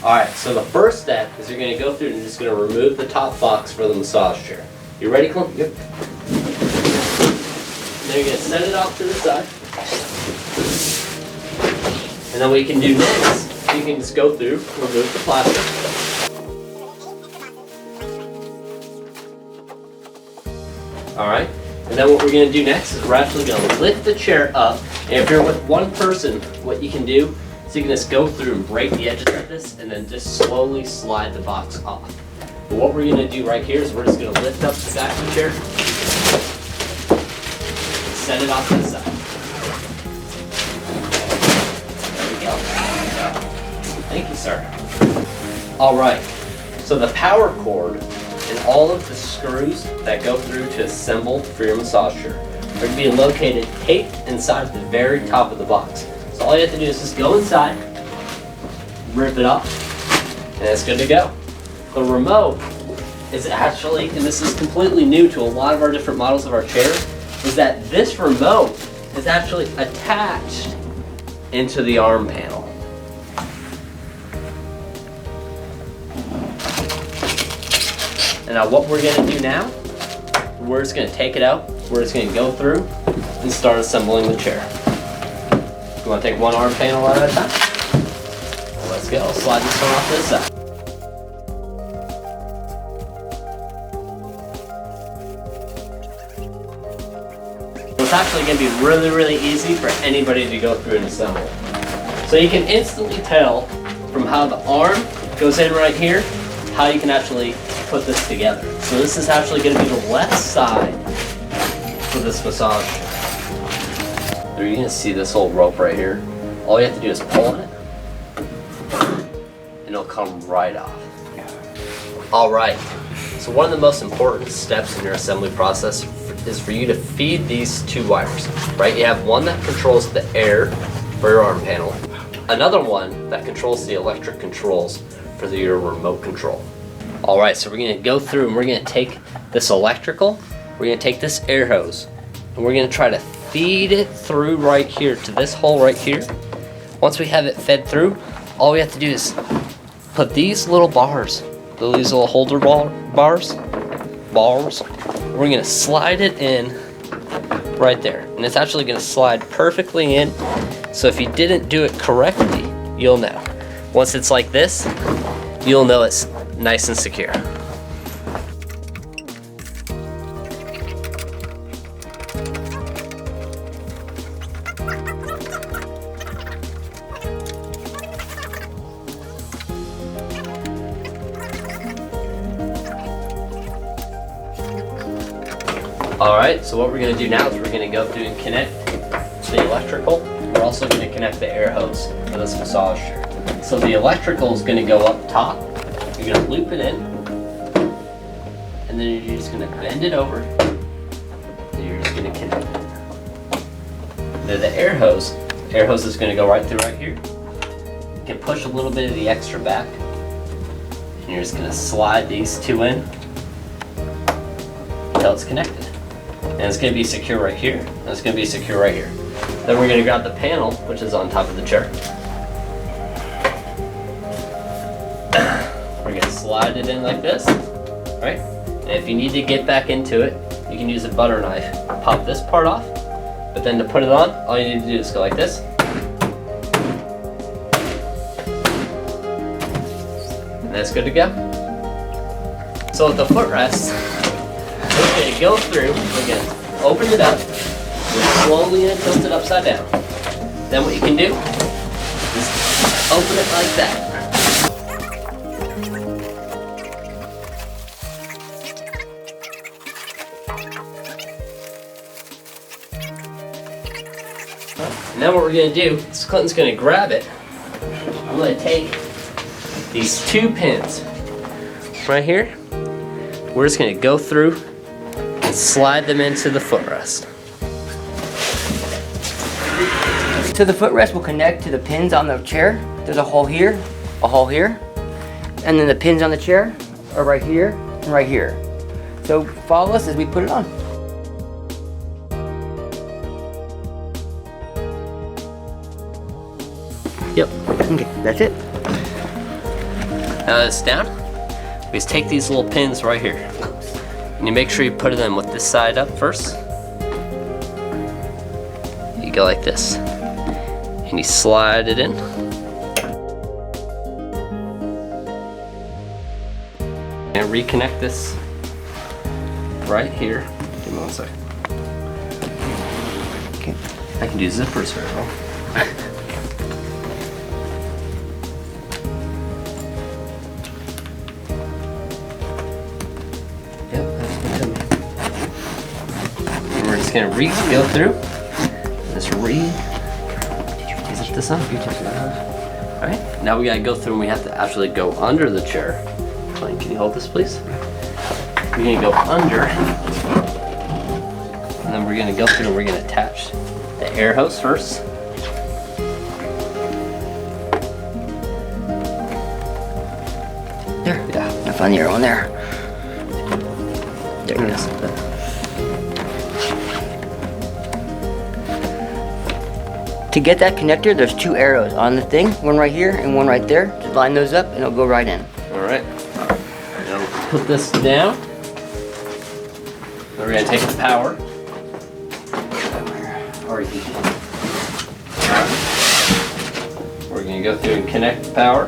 Alright, so the first step is you're going to go through and just going to remove the top box for the massage chair. You ready, Clint? Yep. Then you're going to set it off to the side. And then what you can do next, you can just go through, remove the plastic. Alright, and then what we're going to do next is we're actually going to lift the chair up. And if you're with one person, what you can do is you can just go through and break the edges of this and then just slowly slide the box off. But what we're going to do right here is we're just going to lift up the back of the chair and set it off to the side. There we go. Thank you, sir. Alright, so the power cord and all of the screws that go through to assemble for your massage chair are going to be located taped inside at the very top of the box. So all you have to do is just go inside, rip it off, and it's good to go. The remote is actually, and this is completely new to a lot of our different models of our chair, is that this remote is actually attached into the arm panel. And now what we're going to do now, we're just going to take it out, we're just going to go through and start assembling the chair. You want to take one arm panel at a time? Well, let's go. Slide this one off to the side. It's actually going to be really, really easy for anybody to go through and assemble. So you can instantly tell from how the arm goes in right here, how you can actually put this together. So this is actually going to be the left side for this massage chair. You're going to see this whole rope right here. All you have to do is pull on it, and it'll come right off. Alright, so one of the most important steps in your assembly process is for you to feed these two wires, right? You have one that controls the air for your arm panel, another one that controls the electric controls for your remote control. Alright, so we're going to go through and we're going to take this electrical, we're going to take this air hose, and we're going to try to feed it through right here to this hole right here. Once we have it fed through, all we have to do is put these little bars, these little holder bars, we're going to slide it in right there. And it's actually going to slide perfectly in. So if you didn't do it correctly, you'll know. Once it's like this, you'll know it's nice and secure. Alright, so what we're going to do now is we're going to go through and connect the electrical. We're also going to connect the air hose for this massage chair. So the electrical is going to go up top. You're going to loop it in. And then you're just going to bend it over. And you're just going to connect it. Then the air hose is going to go right through right here. You can push a little bit of the extra back. And you're just going to slide these two in until it's connected. And it's going to be secure right here, and it's going to be secure right here. Then we're going to grab the panel, which is on top of the chair. We're going to slide it in like this, right? And if you need to get back into it, you can use a butter knife. Pop this part off, but then to put it on, all you need to do is go like this. And that's good to go. So with the footrest, we're going to go through, we're going to open it up, we're slowly and tilt it upside down. Then what you can do is open it like that. And then what we're going to do is Clinton's going to grab it. I'm going to take these two pins right here. We're just going to go through and slide them into the footrest. So the footrest will connect to the pins on the chair. There's a hole here, and then the pins on the chair are right here and right here. So follow us as we put it on. Yep. Okay, that's it. Now that it's down, we just take these little pins right here. And you make sure you put them with this side up first. You go like this. And you slide it in. And reconnect this right here. Give me 1 second. Okay. I can do zippers very well. Yep, that's good to me. And we're just gonna go through. Just zip this up. Alright, now we gotta go through and we have to actually go under the chair. Like, can you hold this, please? We're gonna go under, and then we're gonna go through and we're gonna attach the air hose first. There. Yeah. I found the air one there. There it is. To get that connector, there's 2 arrows on the thing, one right here and one right there. Just line those up and it'll go right in. Alright. Now put this down. Then we're gonna take the power. We're gonna go through and connect the power.